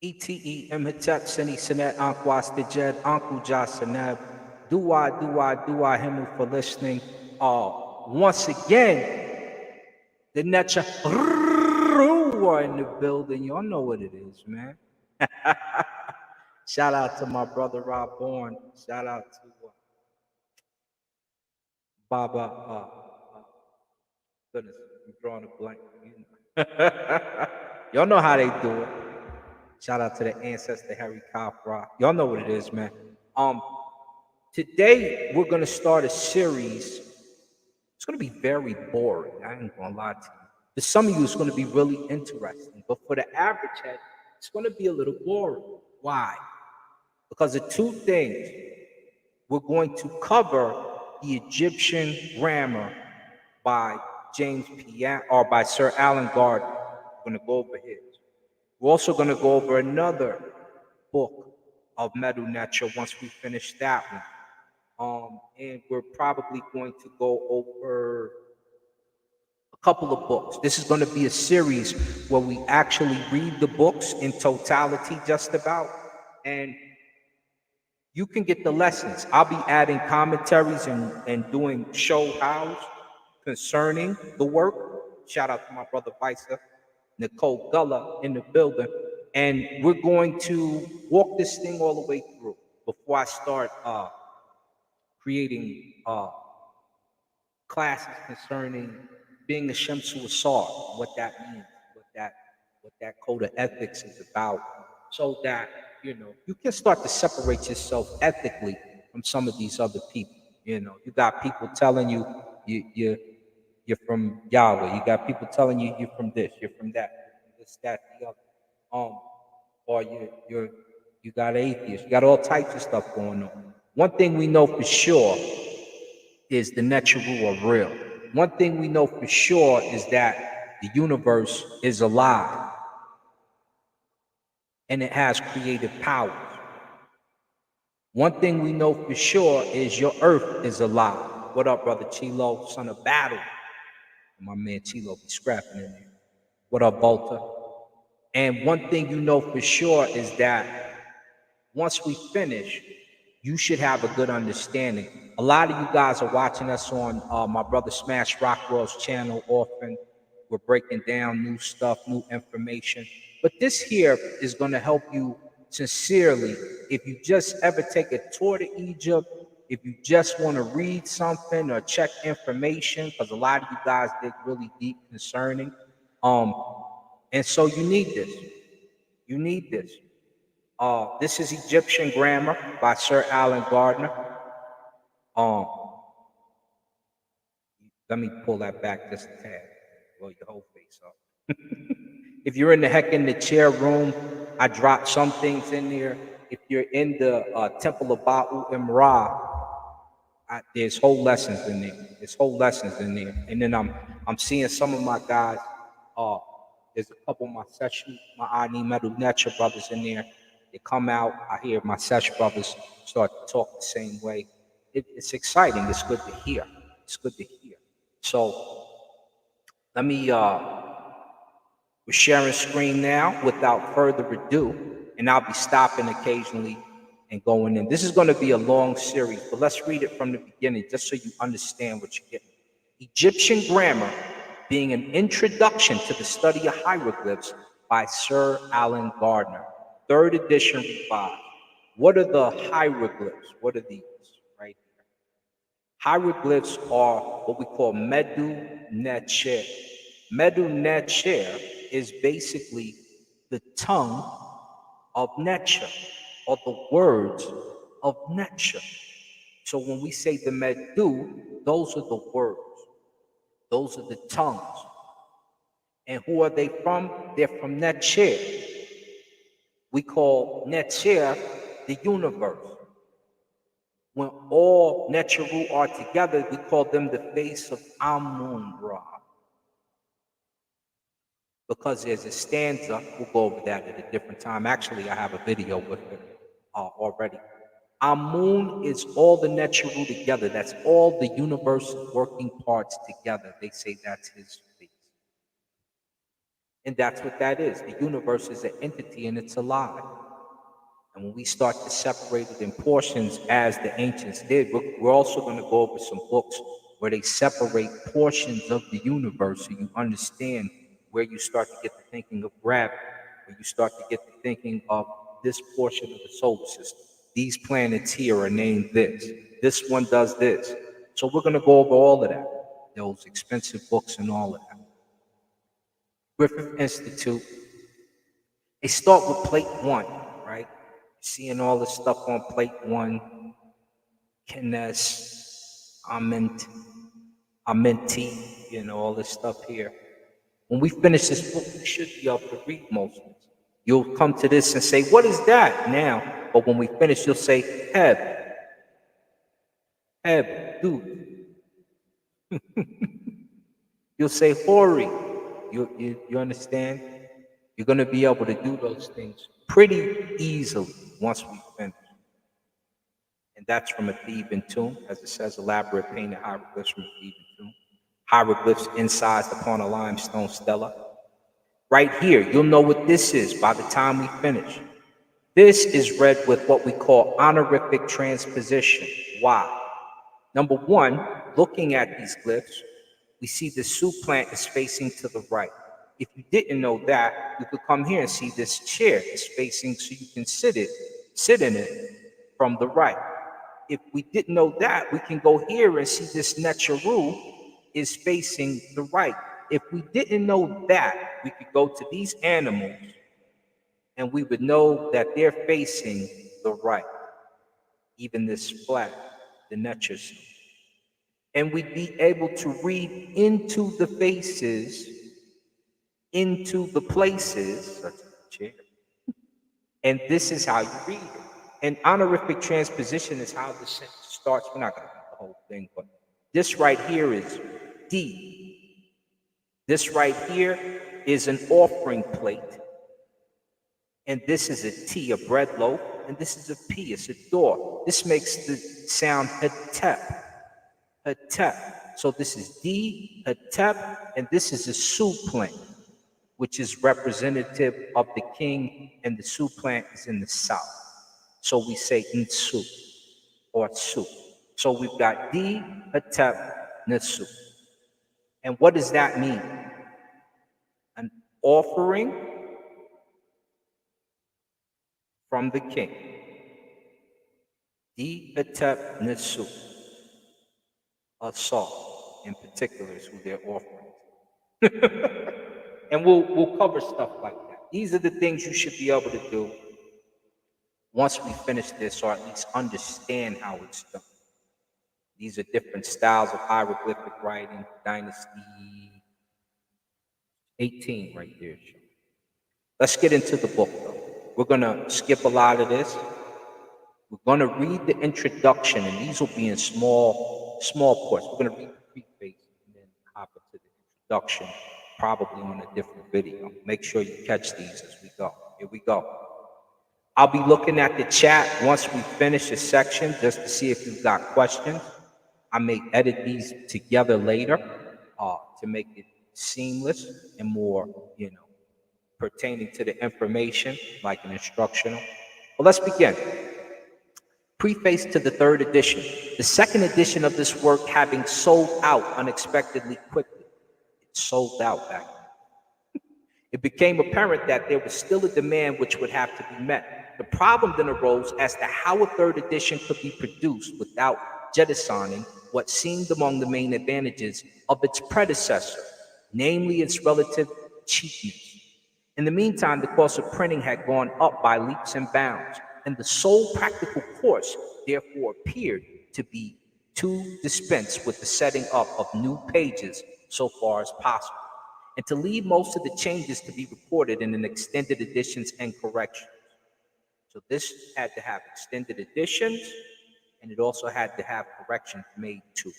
ETE Imhotep Seni Senet Ankwas Dejed Anku Jasaneb. Do I Himu for listening. Once again, the Netcha in the building. Y'all know what it is, man. Shout out to my brother Rob Bourne. Shout out to Baba. Goodness, I'm drawing a blank. Y'all know how they do it. Shout out to the ancestor Harry Kafra. Y'all know what it is, man. Today we're gonna start a series. It's gonna be very boring. I ain't gonna lie to you. For some of you, it's gonna be really interesting, but for the average head, it's gonna be a little boring. Why? Because of two things. We're going to cover the Egyptian grammar by by Sir Alan Gardiner. We're going to go over his. We're also going to go over another book of Medu Neter once we finish that one. And we're probably going to go over a couple of books. This is going to be a series where we actually read the books in totality just about, and you can get the lessons. I'll be adding commentaries and doing show hows concerning the work. Shout out to my brother Visa, Nicole Gullah in the building. And we're going to walk this thing all the way through before I start creating classes concerning being a Shemsu Asar, what that means, what that code of ethics is about, so that you can start to separate yourself ethically from some of these other people. You got people telling you you're from Yahweh. You got people telling you you're from this, you're from that, this, that, the other. Or you got atheists. You got all types of stuff going on. One thing we know for sure is the Neteru are real. One thing we know for sure is that the universe is alive and it has creative powers. One thing we know for sure is your earth is alive. What up, brother Chilo, son of battle? My man Chilo be scrapping in there. What up, Volta? And one thing you know for sure is that once we finish, you should have a good understanding. A lot of you guys are watching us on my brother Smash Rockwell's channel often. We're breaking down new stuff, new information. But this here is going to help you sincerely. If you just ever take a tour to Egypt, if you just want to read something or check information, because a lot of you guys dig really deep concerning. And so you need this. You need this. This is Egyptian Grammar by Sir Alan Gardiner. Let me pull that back just a tad. Blow your whole face up. If you're in the heck in the chair room, I dropped some things in there. If you're in the Temple of Ba'u Imra, there's whole lessons in there. There's whole lessons in there. And then I'm seeing some of my guys. There's a couple of my session, my Ani Medu Neter brothers in there. They come out. I hear my sesh brothers start to talk the same way. It's exciting. It's good to hear. It's good to hear. So let me. We're sharing screen now without further ado, and I'll be stopping occasionally and going in. This is going to be a long series, but let's read it from the beginning just so you understand what you're getting. Egyptian Grammar being an introduction to the study of hieroglyphs by Sir Alan Gardiner, 3rd edition revised. What are the hieroglyphs? What are these right here? Hieroglyphs are what we call Medu Neter. Medu Neter is basically the tongue of Neter, or the words of Neter. So when we say the Medu, those are the words. Those are the tongues. And who are they from? They're from Neter. We call Neter the universe. When all Neteru are together, we call them the face of Amun-Ra. Because there's a stanza, we'll go over that at a different time. Actually, I have a video with it already. Amun is all the Neteru together. That's all the universe working parts together. They say that's his face. And that's what that is. The universe is an entity and it's alive. And when we start to separate it in portions, as the ancients did, we're also going to go over some books where they separate portions of the universe so you understand where you start to get the thinking of gravity, where you start to get the thinking of this portion of the solar system. These planets here are named this. This one does this. So we're going to go over all of that, those expensive books and all of that. Griffith Institute, they start with plate 1, right? Seeing all this stuff on plate 1, Kines, Amenti, all this stuff here. When we finish this book, we should be able to read most of it. You'll come to this and say, what is that now? But when we finish, you'll say, Heb, dude. You'll say, Hori. You understand? You're going to be able to do those things pretty easily once we finish. And that's from a Theban tomb, as it says, elaborate painted hieroglyphs from a Theban tomb. Hieroglyphs incised upon a limestone stela. Right here, you'll know what this is by the time we finish. This is read with what we call honorific transposition. Why? Number one, looking at these glyphs, we see the soup plant is facing to the right. If you didn't know that, you could come here and see this chair is facing so you can sit in it from the right. If we didn't know that, we can go here and see this Necharu is facing the right. If we didn't know that, we could go to these animals and we would know that they're facing the right. Even this flag, the Necharu. And we'd be able to read into the faces, into the places, such as the chair. And this is how you read it. And honorific transposition is how the sentence starts. We're not going to read the whole thing, but this right here is D. This right here is an offering plate. And this is a T, a bread loaf. And this is a P, it's a door. This makes the sound Hetep. Hetep. So this is D, Hetep, and this is a soup plant, which is representative of the king, and the soup plant is in the south. So we say Nsu or Su. So we've got D, Hetep, Nsu. And what does that mean? An offering from the king. D, Hetep, Nsu. A salt in particular is who they're offering. And we'll cover stuff like that. These are the things you should be able to do once we finish this, or at least understand how it's done. These are different styles of hieroglyphic writing. Dynasty 18 right there. Let's get into the book, though. We're going to skip a lot of this. We're going to read the introduction, and these will be in small parts. We're going to read the preface and then hop into the introduction, probably on a different video. Make sure you catch these as we go. Here we go. I'll be looking at the chat once we finish a section just to see if you've got questions. I may edit these together later to make it seamless and more, pertaining to the information, like an instructional. Well, let's begin. Preface to the third edition. The second edition of this work having sold out unexpectedly quickly. It sold out back then. It became apparent that there was still a demand which would have to be met. The problem then arose as to how a third edition could be produced without jettisoning what seemed among the main advantages of its predecessor, namely its relative cheapness. In the meantime, the cost of printing had gone up by leaps and bounds, and the sole practical course, therefore, appeared to be to dispense with the setting up of new pages so far as possible, and to leave most of the changes to be recorded in an extended editions and corrections. So this had to have extended editions, and it also had to have corrections made too.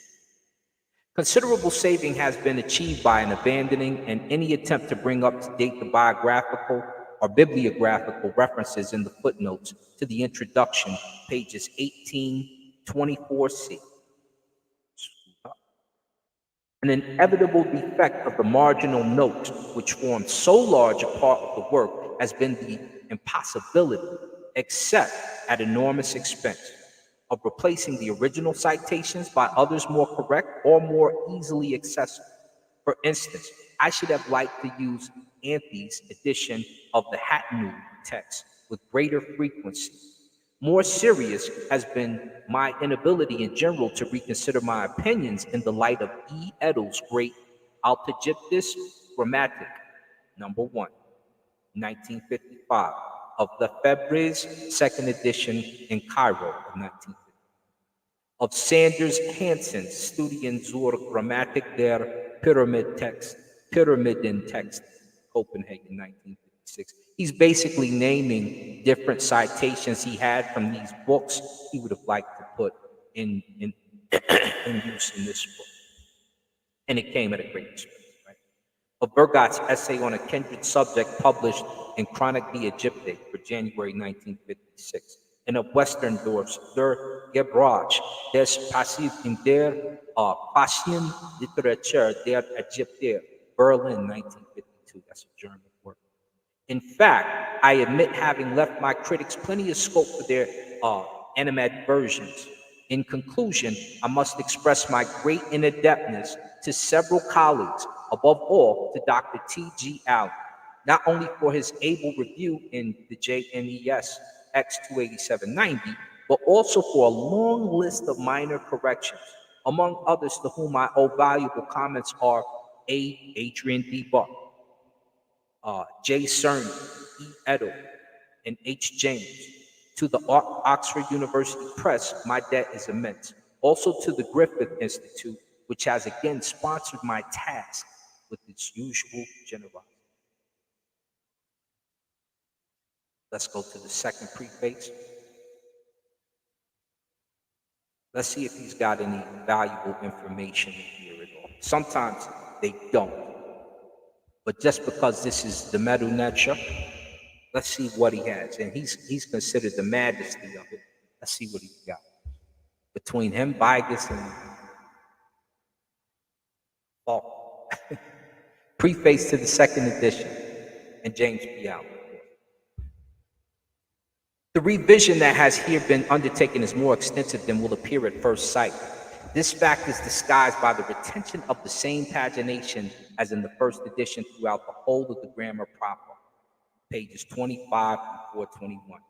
Considerable saving has been achieved by an abandoning and any attempt to bring up to date the biographical or bibliographical references in the footnotes to the introduction, pages 18, 24C. An inevitable defect of the marginal notes, which form so large a part of the work, has been the impossibility, except at enormous expense, of replacing the original citations by others more correct or more easily accessible. For instance, I should have liked to use Anthony's edition of the Hatnu text with greater frequency. More serious has been my inability in general to reconsider my opinions in the light of E. Edel's great Altagyptus Grammatic, number 1, 1955, of Lefebvre's second edition in Cairo of 1950, of Sanders Hansen's Studien zur Grammatik der Pyramidentext, Copenhagen, 1956. He's basically naming different citations he had from these books he would have liked to put in use in this book. And it came at a great expense, right? Of Bergot's essay on a kindred subject published in Chronique d'Egypte for January 1956, and of Westerndorf's Der Gebrauch des Passiv in der Fashion Literatur der Ägypter, Berlin, 1952. That's a German work. In fact, I admit having left my critics plenty of scope for their animadversions. In conclusion, I must express my great inadeptness to several colleagues, above all to Dr. T.G. Allen, not only for his able review in the JNES X28790, but also for a long list of minor corrections. Among others to whom I owe valuable comments are A. Adrian D. Buck, J. Cerny, E. Edel, and H. James. To the Oxford University Press, my debt is immense. Also to the Griffith Institute, which has again sponsored my task with its usual generosity. Let's go to the second preface. Let's see if he's got any valuable information in here at all. Sometimes they don't. But just because this is the Medu Necha, let's see what he has. And he's considered the majesty of it. Let's see what he's got. Between him, Vigus, and Paul. Preface to the second edition, and James P. Allen. The revision that has here been undertaken is more extensive than will appear at first sight. This fact is disguised by the retention of the same pagination as in the first edition throughout the whole of the grammar proper, pages 25 and 421.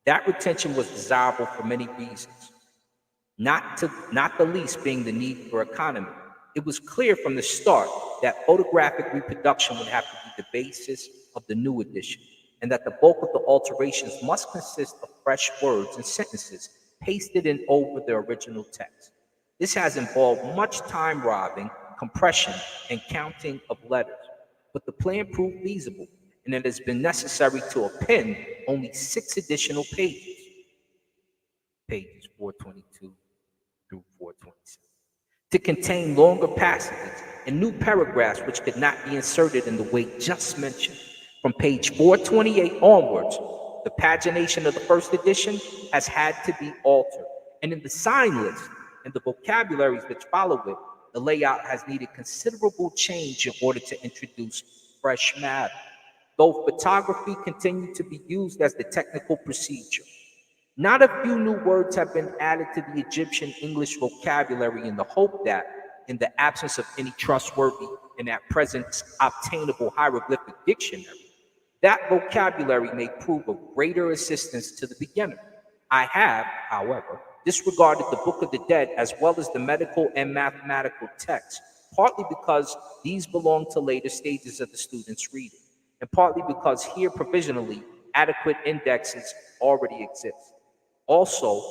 That retention was desirable for many reasons, not the least being the need for economy. It was clear from the start that photographic reproduction would have to be the basis of the new edition, and that the bulk of the alterations must consist of fresh words and sentences pasted in over the original text. This has involved much time robbing, compression, and counting of letters, but the plan proved feasible, and it has been necessary to append only 6 additional pages, pages 422 through 427, to contain longer passages and new paragraphs which could not be inserted in the way just mentioned. From page 428 onwards, the pagination of the first edition has had to be altered, and in the sign list and the vocabularies which follow it, the layout has needed considerable change in order to introduce fresh matter, though photography continued to be used as the technical procedure. Not a few new words have been added to the Egyptian English vocabulary in the hope that, in the absence of any trustworthy and at present obtainable hieroglyphic dictionary, that vocabulary may prove of greater assistance to the beginner. I have, however, disregarded the Book of the Dead as well as the medical and mathematical texts, partly because these belong to later stages of the student's reading, and partly because here provisionally adequate indexes already exist. Also,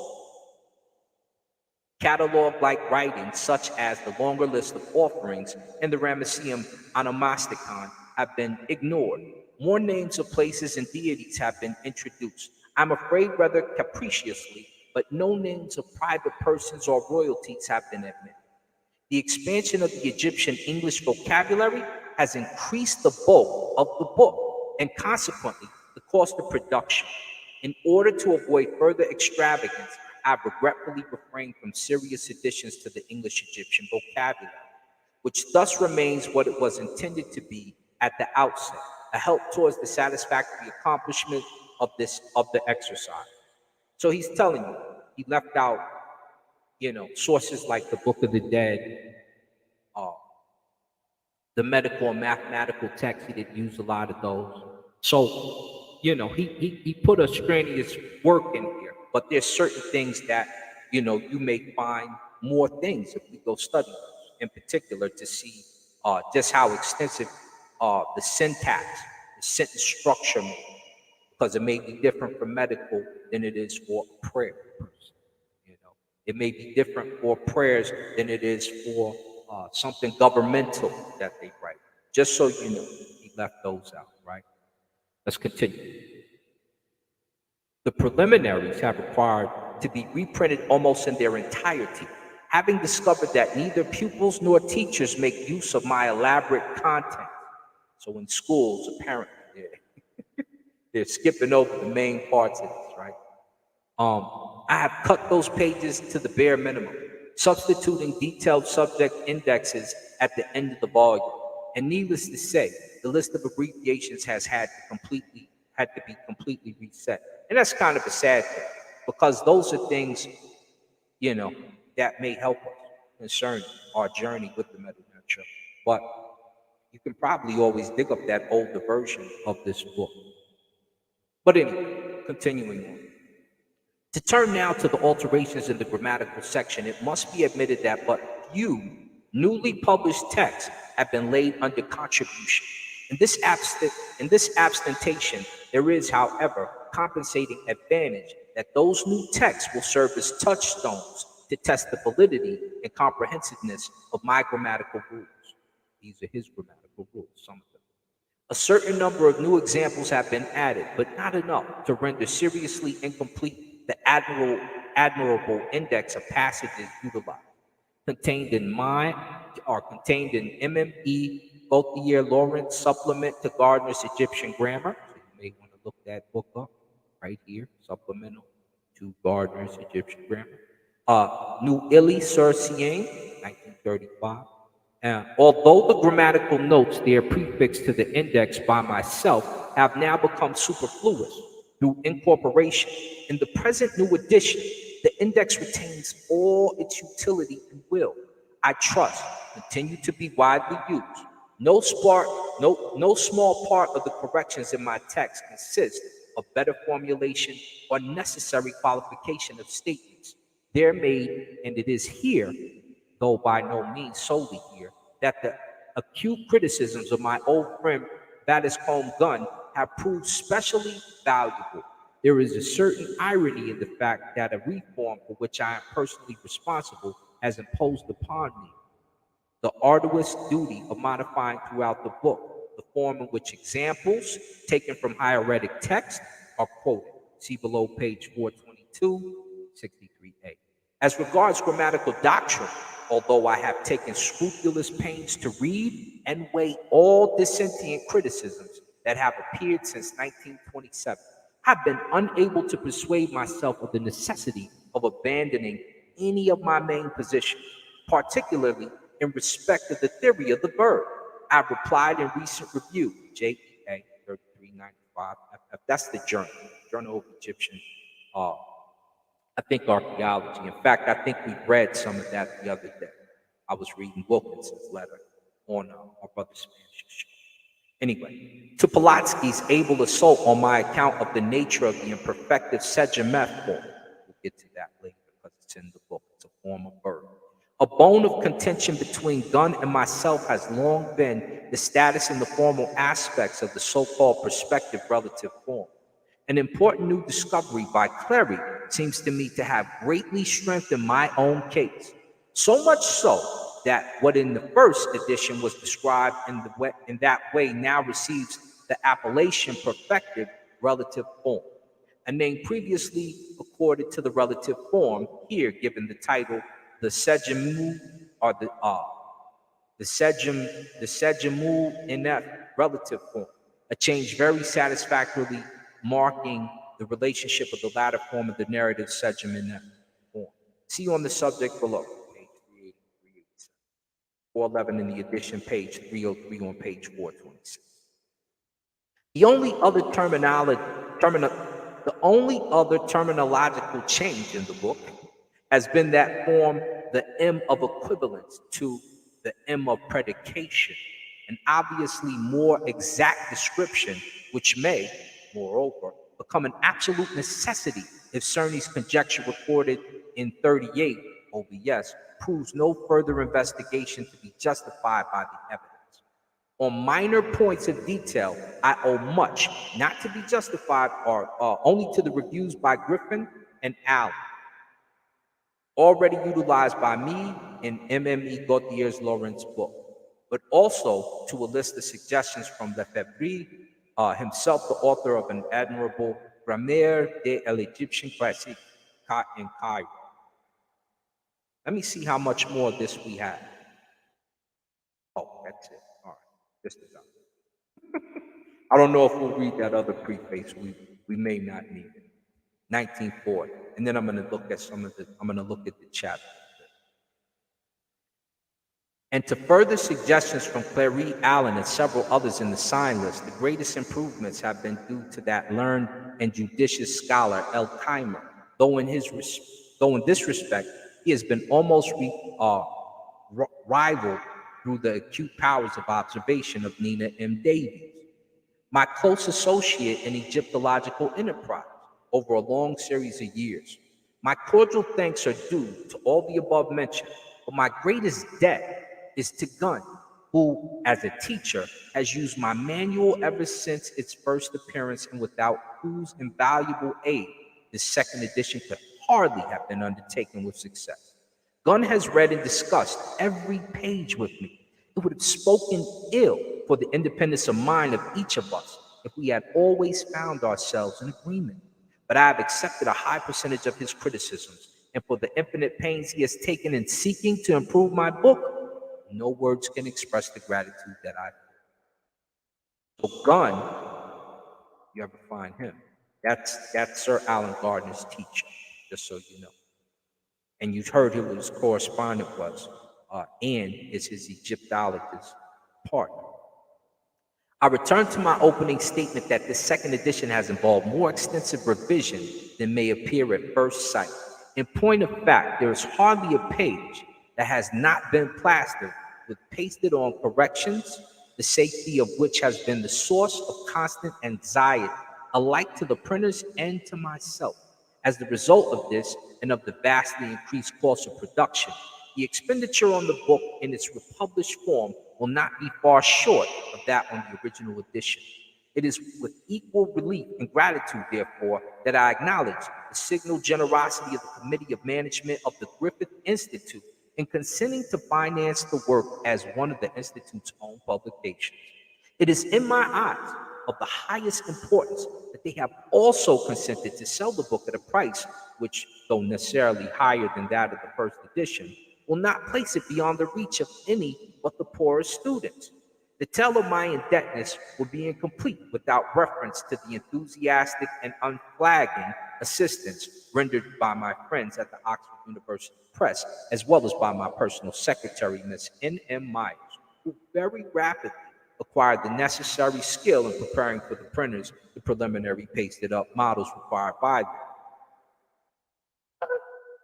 catalog-like writings such as the longer list of offerings and the Ramesseum Onomasticon have been ignored. More names of places and deities have been introduced, I'm afraid rather capriciously, but no names of private persons or royalties have been admitted. The expansion of the Egyptian English vocabulary has increased the bulk of the book and consequently the cost of production. In order to avoid further extravagance, I regretfully refrained from serious additions to the English Egyptian vocabulary. which thus remains what it was intended to be at the outset, a help towards the satisfactory accomplishment of the exercise. So he's telling you, he left out, sources like the Book of the Dead, uh, the medical and mathematical texts. He didn't use a lot of those. So, he put a strenuous work in here, but there's certain things that, you may find more things if we go study those, in particular to see just how extensive the syntax, the sentence structure may be, because it may be different for medical than it is for prayer. It may be different for prayers than it is for something governmental that they write. Just so you know, he left those out, right? Let's continue. The preliminaries have required to be reprinted almost in their entirety, having discovered that neither pupils nor teachers make use of my elaborate content. So in schools, apparently, they're skipping over the main parts of this, right? I have cut those pages to the bare minimum, substituting detailed subject indexes at the end of the volume. And needless to say, the list of abbreviations has had to be completely reset. And that's kind of a sad thing, because those are things, that may help us concern our journey with the meta nurture. But you can probably always dig up that older version of this book. But anyway, continuing on. To turn now to the alterations in the grammatical section, it must be admitted that but few newly published texts have been laid under contribution. In this abstention, there is, however, compensating advantage that those new texts will serve as touchstones to test the validity and comprehensiveness of my grammatical rules. These are his grammatical rules, some of them. A certain number of new examples have been added, but not enough to render seriously incomplete the admirable index of passages utilized, contained in MME Gauthier Lawrence Supplement to Gardner's Egyptian Grammar. So you may want to look that book up right here, Supplemental to Gardner's Egyptian Grammar. New Illy Sir Siang, 1935. Although the grammatical notes they are prefixed to the index by myself have now become superfluous through incorporation, in the present new edition, the index retains all its utility and will, I trust, continue to be widely used. No small part of the corrections in my text consist of better formulation or necessary qualification of statements. They're made, and it is here, though by no means solely here, that the acute criticisms of my old friend Battiscombe Gunn have proved specially valuable. There is a certain irony in the fact that a reform for which I am personally responsible has imposed upon me the arduous duty of modifying throughout the book the form in which examples taken from hieratic text are quoted. See below page 422, 63a. As regards grammatical doctrine, although I have taken scrupulous pains to read and weigh all dissentient criticisms that have appeared since 1927, I've been unable to persuade myself of the necessity of abandoning any of my main positions, particularly in respect of the theory of the verb. I've replied in recent review, JEA 3395 FF. That's the Journal of Egyptian, I think, Archeology. In fact, I think we read some of that the other day. I was reading Wilkinson's letter on our brother Spanish show. Anyway, to Polatsky's able assault on my account of the nature of the imperfective Sejameth form. We'll get to that later because it's in the book. It's a form of verb. A bone of contention between Gunn and myself has long been the status and the formal aspects of the so-called perspective relative form. An important new discovery by Clary seems to me to have greatly strengthened my own case. So much so that what in the first edition was described in that way now receives the appellation perfective relative form, a name previously accorded to the relative form, here given the title the Sejamul, or the Sejamul Inef relative form, a change very satisfactorily marking the relationship of the latter form of the narrative Sejam Inef form. See on the subject below, page 387. 411 in the edition, page 303 on page 426. The only other the only other terminological change in the book has been that form, the M of equivalence to the M of predication, an obviously more exact description, which may, moreover, become an absolute necessity if Cerny's conjecture recorded in 38 OBS proves no further investigation to be justified by the evidence. On minor points of detail, I owe much, not to be justified, or only to the reviews by Griffin and Allen, already utilized by me in MME Gautier's Lawrence book, but also to a list of suggestions from Lefebvre, himself the author of an admirable Grammaire de l'Egyptien classique in Cairo. Let me see how much more of this we have. Oh, that's it. All right, this is done. I don't know if we'll read that other preface. We may not need it. 1940. And then I'm going to look at the chapter. And to further suggestions from Clary Allen and several others in the sign list, the greatest improvements have been due to that learned and judicious scholar, L. Keimer, though in this respect, he has been almost rivaled through the acute powers of observation of Nina M. Davies, my close associate in Egyptological enterprise over a long series of years. My cordial thanks are due to all the above mentioned, but my greatest debt is to Gunn, who, as a teacher, has used my manual ever since its first appearance and without whose invaluable aid this second edition could hardly have been undertaken with success. Gunn has read and discussed every page with me. It would have spoken ill for the independence of mind of each of us if we had always found ourselves in agreement. But I have accepted a high percentage of his criticisms, and for the infinite pains he has taken in seeking to improve my book, no words can express the gratitude that I feel. So Gunn, you ever find him, that's Sir Alan Gardiner's teacher, just so you know. And you've heard who his correspondent was, and is his Egyptologist partner. I return to my opening statement that this second edition has involved more extensive revision than may appear at first sight. In point of fact, there is hardly a page that has not been plastered with pasted on corrections, the safety of which has been the source of constant anxiety, alike to the printers and to myself. As the result of this and of the vastly increased cost of production, the expenditure on the book in its republished form will not be far short of that on the original edition. It is with equal relief and gratitude, therefore, that I acknowledge the signal generosity of the Committee of Management of the Griffith Institute in consenting to finance the work as one of the Institute's own publications. It is in my eyes of the highest importance that they have also consented to sell the book at a price which, though necessarily higher than that of the first edition, will not place it beyond the reach of any but the poorest students. The tale of my indebtedness would be incomplete without reference to the enthusiastic and unflagging assistance rendered by my friends at the Oxford University Press, as well as by my personal secretary, Miss N.M. Myers, who very rapidly acquired the necessary skill in preparing for the printers the preliminary pasted up models required by them.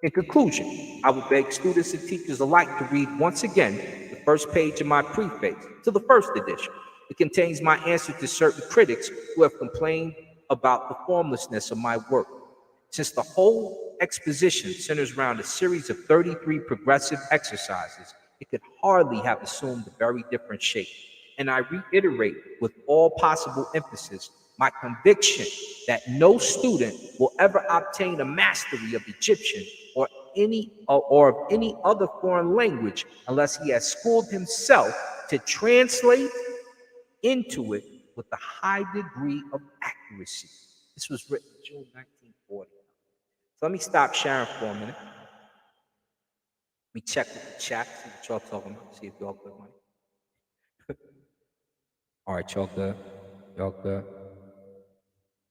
In conclusion, I would beg students and teachers alike to read once again the first page of my preface to the first edition. It contains my answer to certain critics who have complained about the formlessness of my work. Since the whole exposition centers around a series of 33 progressive exercises, it could hardly have assumed a very different shape. And I reiterate with all possible emphasis my conviction that no student will ever obtain a mastery of Egyptian or of any other foreign language unless he has schooled himself to translate into it with a high degree of accuracy. This was written June 1940. So let me stop sharing for a minute. Let me check with the chat, see what y'all talking about, see if y'all good money. All right, y'all good? Y'all good?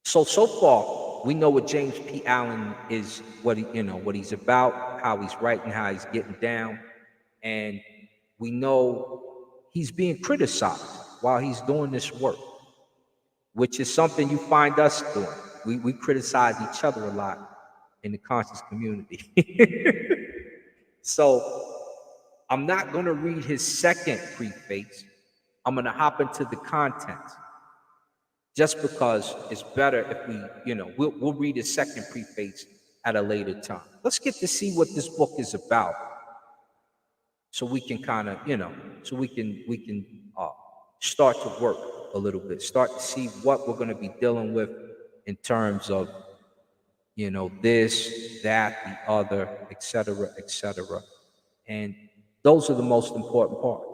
So far, we know what James P. Allen is, what he's about, how he's writing, how he's getting down. And we know he's being criticized while he's doing this work, which is something you find us doing. We criticize each other a lot in the conscious community. So I'm not going to read his second preface. I'm going to hop into the contents just because it's better if we'll read his second preface at a later time. Let's get to see what this book is about so we can kind of, so we can start to work a little bit, start to see what we're going to be dealing with in terms of, this, that, the other, etc., etc. And those are the most important parts,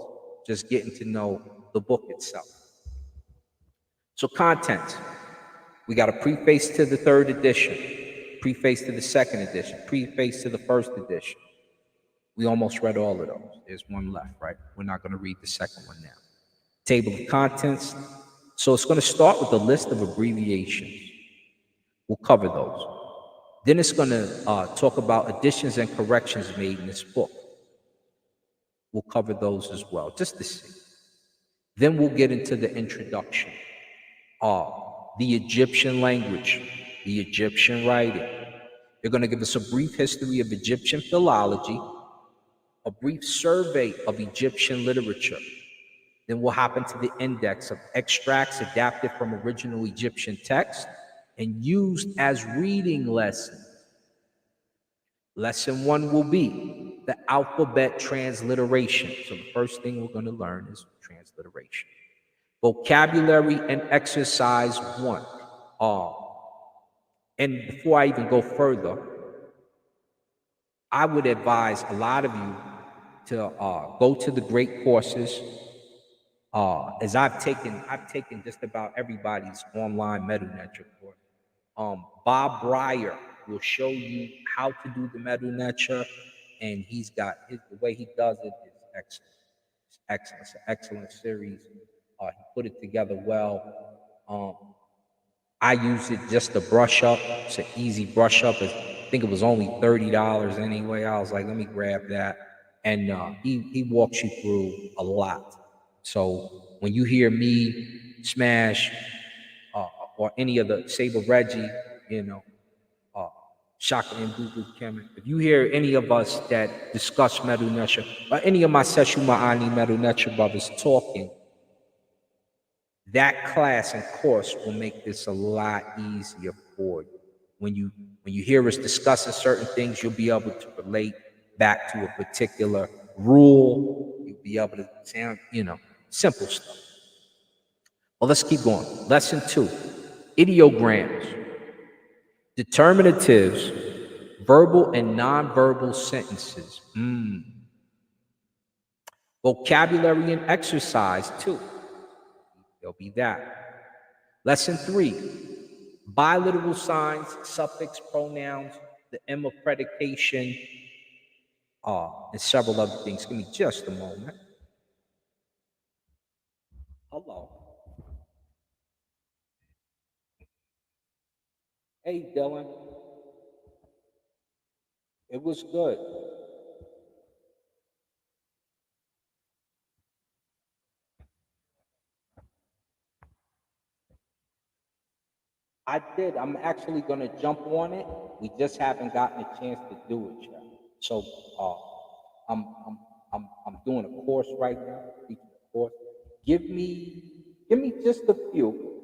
just getting to know the book itself. So contents, we got a preface to the third edition, preface to the second edition, preface to the first edition. We almost read all of those. There's one left, right? We're not going to read the second one now. Table of contents. So it's going to start with a list of abbreviations. We'll cover those. Then it's going to talk about additions and corrections made in this book. We'll cover those as well, just to see. Then we'll get into the introduction. The Egyptian language, the Egyptian writing. They're going to give us a brief history of Egyptian philology, a brief survey of Egyptian literature. Then we'll hop into the index of extracts adapted from original Egyptian text and used as reading lessons. Lesson 1 will be the Alphabet Transliteration. So the first thing we're going to learn is transliteration. Vocabulary and exercise 1. And before I even go further, I would advise a lot of you to go to the great courses. As I've taken just about everybody's online MetaNetra course. Bob Breyer will show you how to do the MetaNetra, and he's got the way he does it is excellent. It's excellent. It's an excellent series. He put it together well. I use it just to brush up. It's an easy brush up. I think it was only $30 anyway. I was like, let me grab that. And he walks you through a lot. So when you hear me, Smash, or any of the Saber Reggie, Shaka and Bubu Kemen, if you hear any of us that discuss Medu Netra, or any of my Seshu Ma'ani Medu Netra brothers talking, that class and course will make this a lot easier for you. When you hear us discussing certain things, you'll be able to relate back to a particular rule. You'll be able to sound, simple stuff. Well, let's keep going. Lesson 2, ideograms, determinatives, verbal and nonverbal sentences. Vocabulary and exercise 2. There'll be that. Lesson 3, biliteral signs, suffix, pronouns, the M of predication, and several other things. Give me just a moment. Hello. Hey, Dylan. It was good. I did. I'm actually going to jump on it. We just haven't gotten a chance to do it yet. So I'm I'm doing a course right now. Teaching a course. Give me just a few.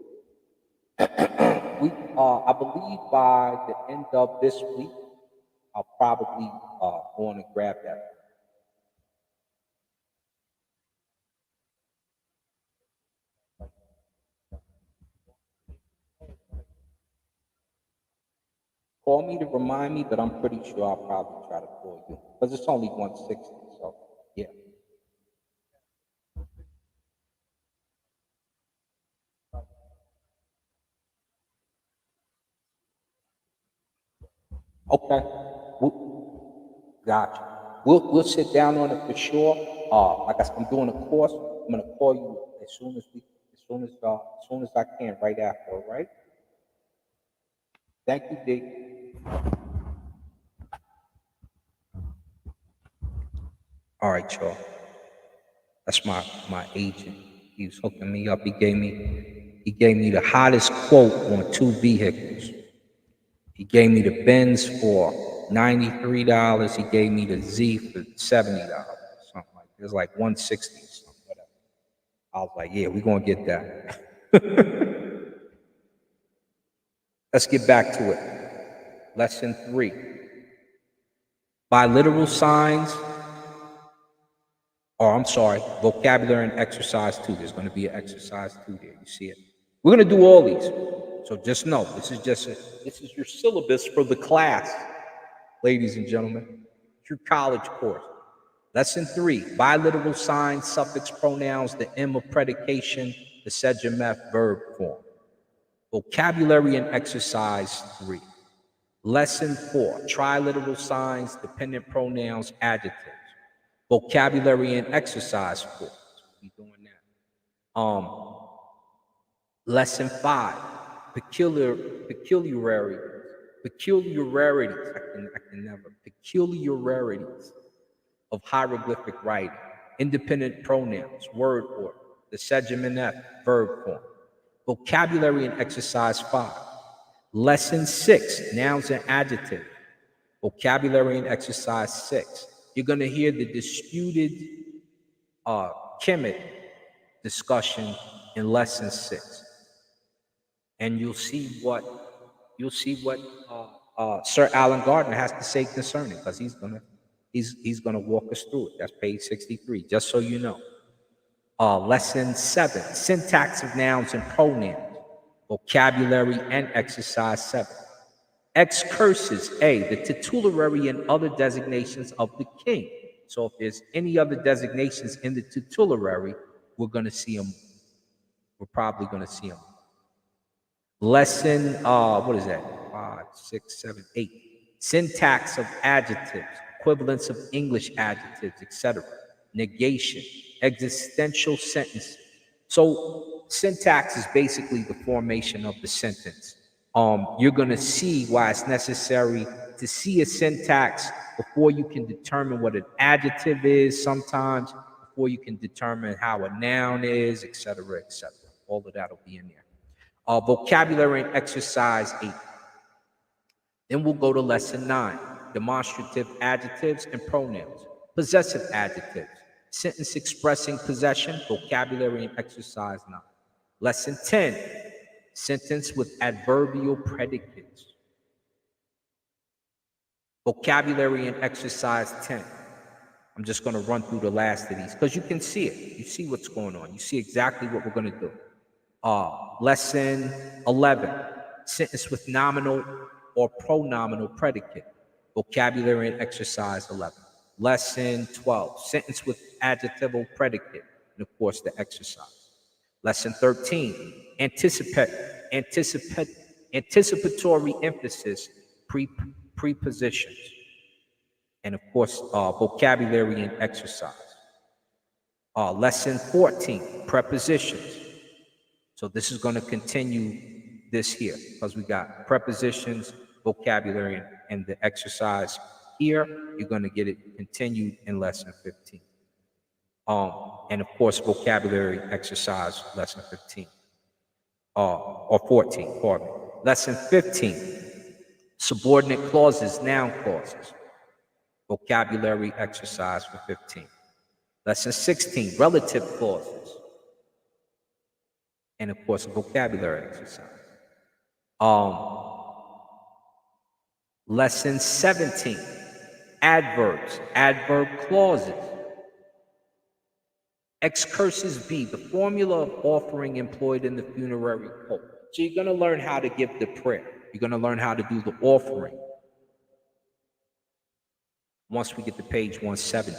I believe by the end of this week, I'll probably go on and grab that. Call me to remind me, but I'm pretty sure I'll probably try to call you because it's only 160. So yeah. Okay. Gotcha. We'll sit down on it for sure. Like I said, I'm doing a course. I'm gonna call you as soon as I can right after. All right. Thank you, D. All right, y'all. That's my agent. He was hooking me up. He gave me the hottest quote on 2 vehicles. He gave me the Benz for $93. He gave me the Z for $70. Something like that. It was like 160 or something, whatever. I was like, yeah, we're gonna get that. Let's get back to it. Lesson 3. Biliteral signs, or I'm sorry, vocabulary and exercise 2. There's going to be an exercise 2 there. You see it? We're going to do all these. So just know, this is your syllabus for the class, ladies and gentlemen. It's your college course. Lesson 3, biliteral signs, suffix pronouns, the M of predication, the Sejameth verb form. Vocabulary and exercise 3. Lesson 4, triliteral signs, dependent pronouns, adjectives. Vocabulary and exercise 4. We're doing that. Lesson 5, peculiarities. Peculiarities of hieroglyphic writing. Independent pronouns, word order, the Sejameth verb form. Vocabulary and exercise 5. Lesson 6, nouns and adjectives. Vocabulary and exercise 6. You're going to hear the disputed Kemet discussion in lesson 6. And you'll see what Sir Alan Gardiner has to say concerning, because he's gonna walk us through it. That's page 63, just so you know. Lesson 7, syntax of nouns and pronouns. Vocabulary and exercise 7. Excursus, A, the titulary and other designations of the king. So if there's any other designations in the titulary, we're going to see them. We're probably going to see them. Lesson, what is that? 5, 6, 7, 8. Syntax of adjectives, equivalence of English adjectives, etc. Negation, existential sentences. So syntax is basically the formation of the sentence. You're going to see why it's necessary to see a syntax before you can determine what an adjective is sometimes, before you can determine how a noun is, etc., etc. All of that will be in there. Vocabulary and exercise 8. Then we'll go to lesson 9, demonstrative adjectives and pronouns. Possessive adjectives, sentence expressing possession, vocabulary and exercise 9. Lesson 10, sentence with adverbial predicates. Vocabulary and exercise 10. I'm just going to run through the last of these because you can see it. You see what's going on. You see exactly what we're going to do. Lesson 11, sentence with nominal or pronominal predicate. Vocabulary and exercise 11. Lesson 12, sentence with adjectival predicate. And of course, the exercise. Lesson 13, anticipatory emphasis, prepositions. And of course, vocabulary and exercise. Lesson 14, prepositions. So this is going to continue this here because we got prepositions, vocabulary, and the exercise here. You're going to get it continued in lesson 15. And of course, vocabulary exercise, lesson 15. Or 14, pardon me. Lesson 15, subordinate clauses, noun clauses. Vocabulary exercise for 15. Lesson 16, relative clauses. And of course, a vocabulary exercise. Lesson 17, adverbs, adverb clauses. Excursus B, the formula of offering employed in the funerary code. So you're going to learn how to give the prayer. You're going to learn how to do the offering. Once we get to page 170.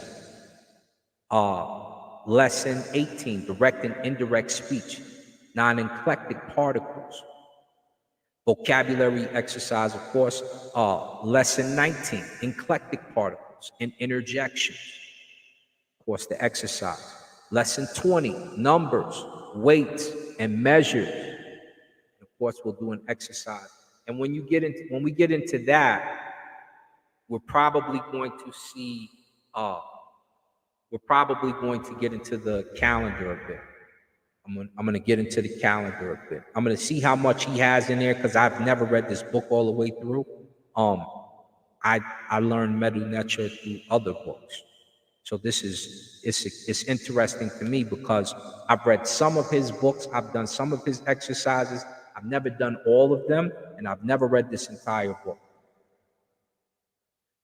Lesson 18, direct and indirect speech, non-eclectic particles. Vocabulary exercise, of course. Lesson 19, eclectic particles and interjections. Of course, the exercise. Lesson 20, numbers, weights, and measures. And of course, we'll do an exercise. And when we get into that, we're probably going to see We're probably going to get into the calendar a bit. I'm gonna get into the calendar a bit. I'm gonna see how much he has in there because I've never read this book all the way through. Um, I learned Medu Neter through other books, so this is it's interesting to me because I've read some of his books, I've done some of his exercises, I've never done all of them, and I've never read this entire book.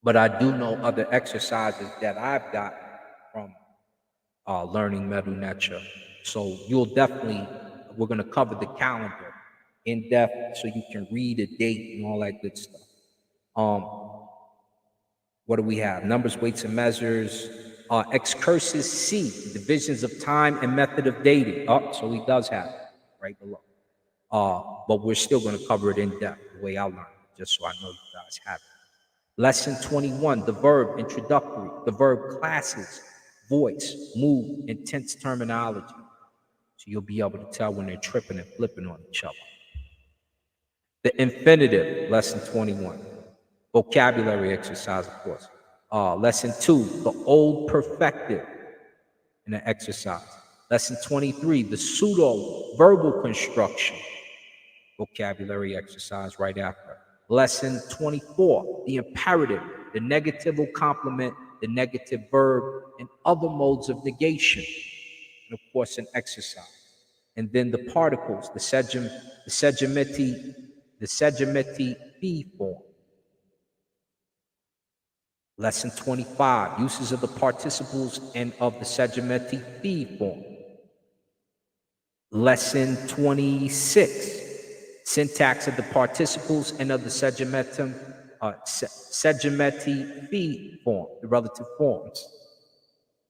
But I do know other exercises that I've got from learning Medu Neter. So we're going to cover the calendar in depth so you can read a date and all that good stuff. What do we have? Numbers, weights, and measures. Excursus C, divisions of time and method of dating. Oh, so he does have it right below. But we're still going to cover it in depth the way I learned it, just so I know you guys have it. Lesson 21, the verb introductory, the verb classes, voice, mood, and tense terminology. So you'll be able to tell when they're tripping and flipping on each other. The infinitive, lesson 21. Vocabulary exercise, of course. Lesson 2, the old perfective in an exercise. Lesson 23, the pseudo-verbal construction. Vocabulary exercise right after. Lesson 24, the imperative, the negatival complement, the negative verb, and other modes of negation. And of course, an exercise. And then the particles, the segimeti fee form. Lesson 25, uses of the participles and of the segimeti fee form. Lesson 26, syntax of the participles and of the segimeti fee form, the relative forms.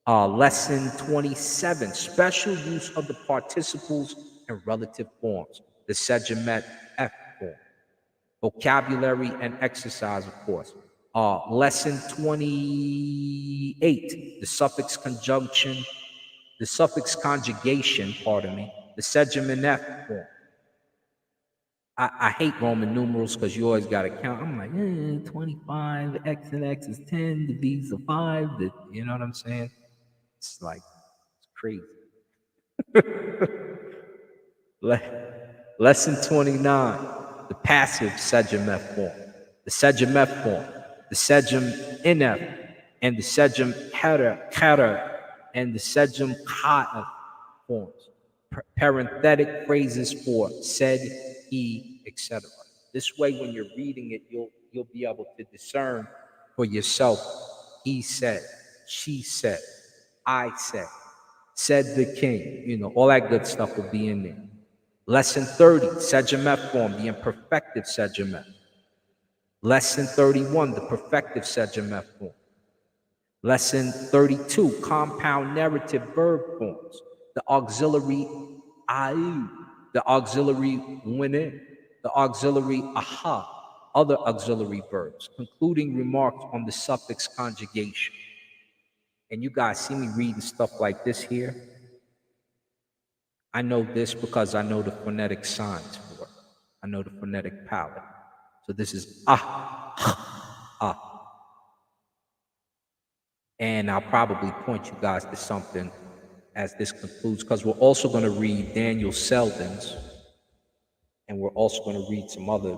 Lesson 27, special use of the participles and relative forms, the segimet F form. Vocabulary and exercise, of course. Lesson 28, the suffix conjugation, the segimen F form. I hate Roman numerals because you always got to count. I'm like, 25, X and X is 10, the B's are 5, you know what I'm saying? It's like, it's crazy. Lesson 29, the passive segim form, the segim form, the segim NF, and the segim kata, and the segim kata forms. Parenthetic phrases for said, he, etc. This way, when you're reading it, you'll be able to discern for yourself. He said, she said, I said the king. All that good stuff will be in there. Lesson 30, segiment form, the imperfective segiment. Lesson 31, the perfective segiment form. Lesson 32, compound narrative verb forms. The auxiliary ayu, the auxiliary winin, the auxiliary aha, other auxiliary verbs, concluding remarks on the suffix conjugation. And you guys see me reading stuff like this here. I know this because I know the phonetic signs for it. I know the phonetic palette. So this is ah. And I'll probably point you guys to something as this concludes, because we're also going to read Daniel Selden's, and we're also going to read some other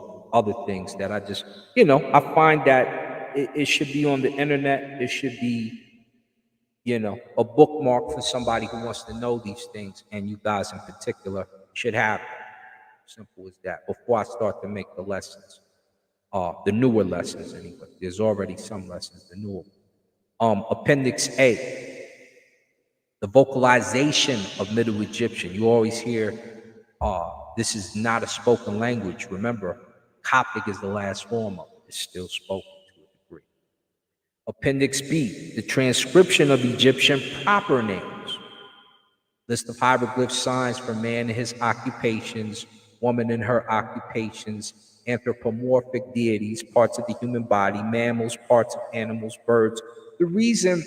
things that I just, I find that it should be on the internet. It should be, a bookmark for somebody who wants to know these things, and you guys in particular should have it. Simple as that. Before I start to make the lessons, the newer lessons anyway. There's already some lessons, the newer. Appendix A, the vocalization of Middle Egyptian. You always hear, this is not a spoken language. Remember, Coptic is the last form of it. It's still spoken to a degree. Appendix B, the transcription of Egyptian proper names. List of hieroglyph signs for man and his occupations, woman and her occupations, anthropomorphic deities, parts of the human body, mammals, parts of animals, birds. The reason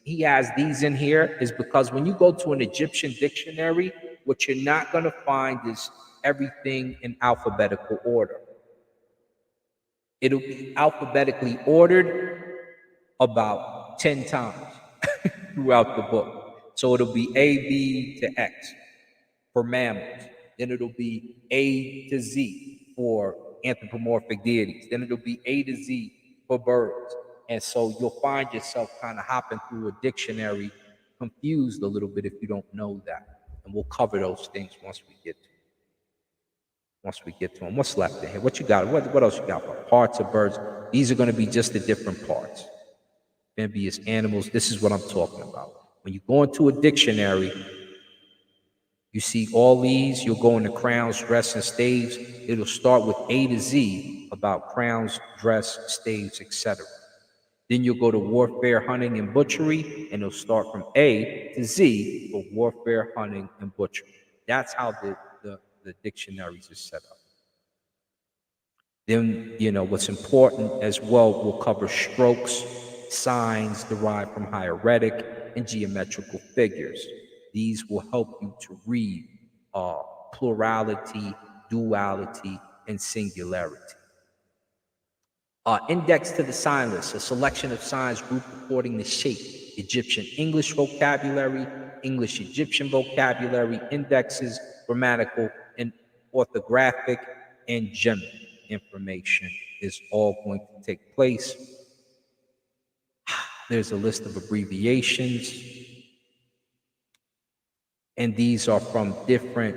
he has these in here is because when you go to an Egyptian dictionary, what you're not going to find is everything in alphabetical order. It'll be alphabetically ordered about 10 times throughout the book. So it'll be A, B to X for mammals. Then it'll be A to Z for anthropomorphic deities. Then it'll be A to Z for birds. And so you'll find yourself kind of hopping through a dictionary, confused a little bit if you don't know that. And we'll cover those things once we get to them. What's left in here? What you got? What else you got for parts of birds? These are going to be just the different parts. Amphibious animals. This is what I'm talking about. When you go into a dictionary, you see all these, you'll go into crowns, dress, and staves. It'll start with A to Z about crowns, dress, staves, etc. Then you'll go to warfare, hunting, and butchery, and it'll start from A to Z for warfare, hunting, and butchery. That's how the dictionaries are set up. Then, what's important as well, we'll cover strokes, signs derived from hieratic, and geometrical figures. These will help you to read plurality, duality, and singularity. Index to the sign list, a selection of signs grouped according to shape. Egyptian English vocabulary, English Egyptian vocabulary, indexes, grammatical and orthographic, and general information is all going to take place. There's a list of abbreviations, and these are from different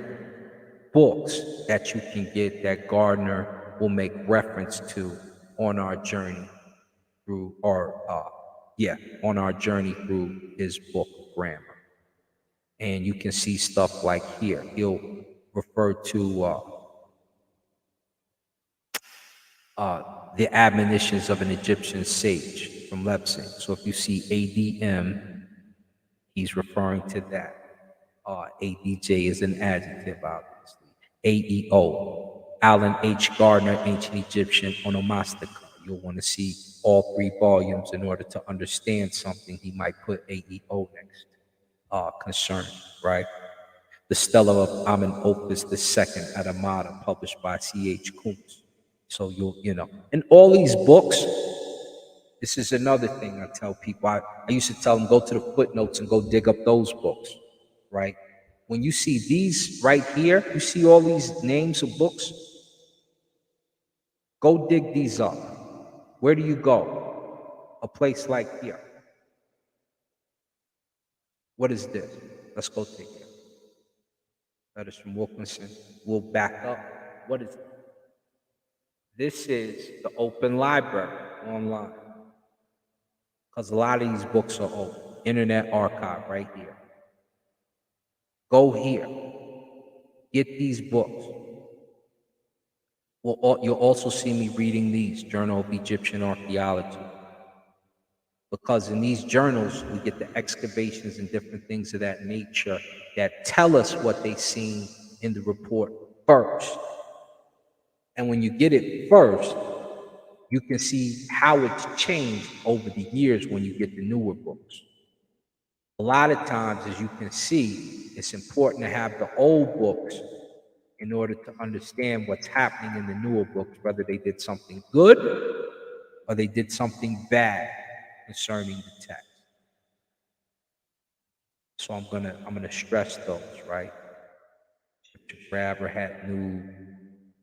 books that you can get that Gardner will make reference to on our journey through, on our journey through his book of grammar. And you can see stuff like here. He'll refer to the admonitions of an Egyptian sage from Leipzig. So if you see ADM, he's referring to that. ADJ is an adjective, obviously. AEO, Alan H. Gardiner, Ancient Egyptian Onomastica. You'll want to see all 3 volumes in order to understand something. He might put AEO next concerning, right? The Stela of Amenhotep II at Amada, published by C.H. Kuntz. So and all these books, this is another thing I tell people. I used to tell them, go to the footnotes and go dig up those books, right? When you see these right here, you see all these names of books, go dig these up. Where do you go? A place like here. What is this? Let's go take it. That is from Wilkinson. We'll back up. What is it? This is the open library online. Because a lot of these books are open. Internet Archive right here. Go here. Get these books. You'll also see me reading these, Journal of Egyptian Archaeology. Because in these journals, we get the excavations and different things of that nature that tell us what they've seen in the report first. And when you get it first, you can see how it's changed over the years when you get the newer books. A lot of times, as you can see, it's important to have the old books in order to understand what's happening in the newer books, whether they did something good or they did something bad concerning the text. So I'm gonna stress those, right? Grabber had new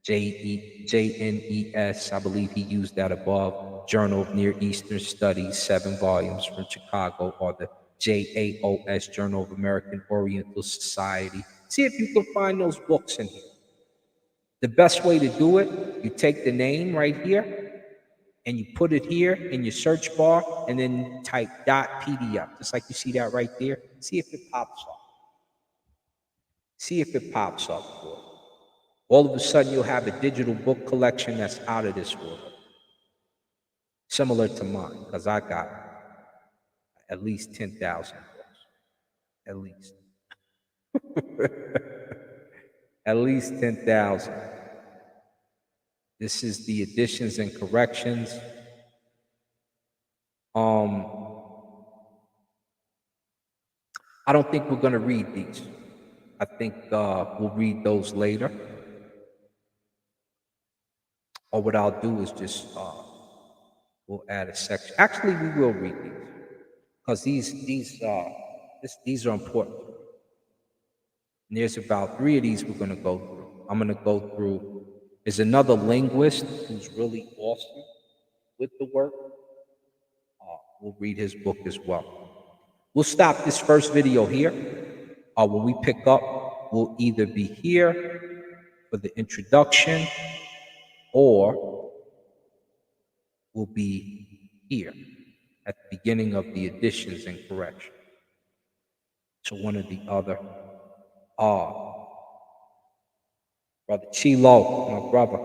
JNES, I believe he used that above. Journal of Near Eastern Studies, 7 volumes from Chicago, or the JAOS, Journal of American Oriental Society. See if you can find those books in here. The best way to do it, you take the name right here and you put it here in your search bar and then type .pdf, just like you see that right there. See if it pops up. See if it pops up for you. All of a sudden, you'll have a digital book collection that's out of this world. Similar to mine, because I got at least 10,000 books. At least. At least 10,000. This is the additions and corrections. I don't think we're going to read these. I think we'll read those later. Or what I'll do is just, we'll add a section. Actually, we will read these. because these are important. And there's about 3 of these we're going to go through. I'm going to go through. There's another linguist who's really awesome with the work. We'll read his book as well. We'll stop this first video here. When we pick up, we'll either be here for the introduction or we'll be here at the beginning of the additions and correction. So one or the other. Brother Chilo, my brother,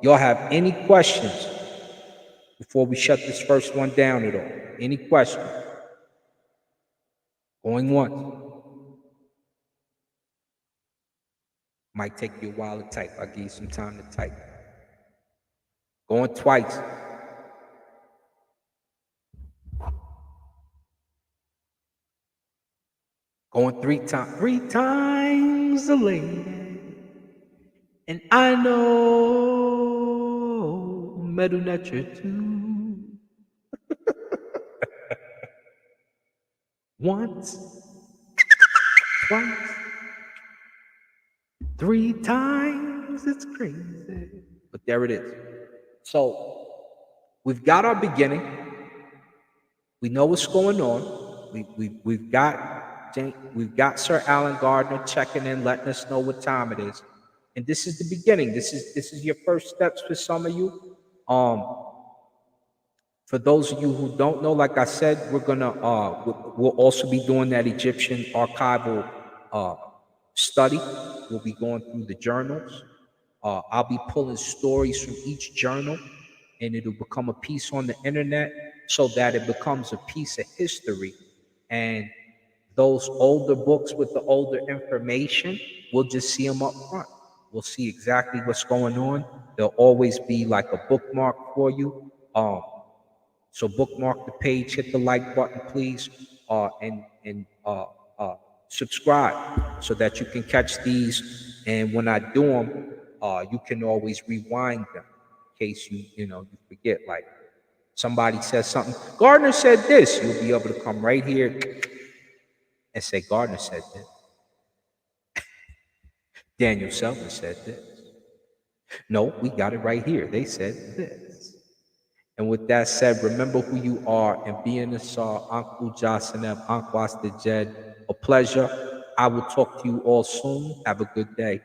y'all have any questions before we shut this first one down at all? Any questions? Going once. Might take you a while to type. I'll give you some time to type. Going twice. Going 3 times. 3 times the lady. And I know Medu Nature too. Once, twice, 3 times, it's crazy. But there it is. So we've got our beginning. We know what's going on. We've got Sir Alan Gardiner checking in, letting us know what time it is. And this is the beginning. This is your first steps for some of you. For those of you who don't know, like I said, we're gonna we'll also be doing that Egyptian archival study. We'll be going through the journals. I'll be pulling stories from each journal, and it'll become a piece on the internet so that it becomes a piece of history. And those older books with the older information, we'll just see them up front. We'll see exactly what's going on. There'll always be like a bookmark for you. So bookmark the page, hit the like button, please, and subscribe so that you can catch these. And when I do them, you can always rewind them in case you forget. Like somebody says something, Gardner said this. You'll be able to come right here and say, Gardner said this. Daniel Selden said this. No, we got it right here. They said this. And with that said, remember who you are and be in the Sar, Uncle Jasanem, Uncle Jed. A pleasure. I will talk to you all soon. Have a good day.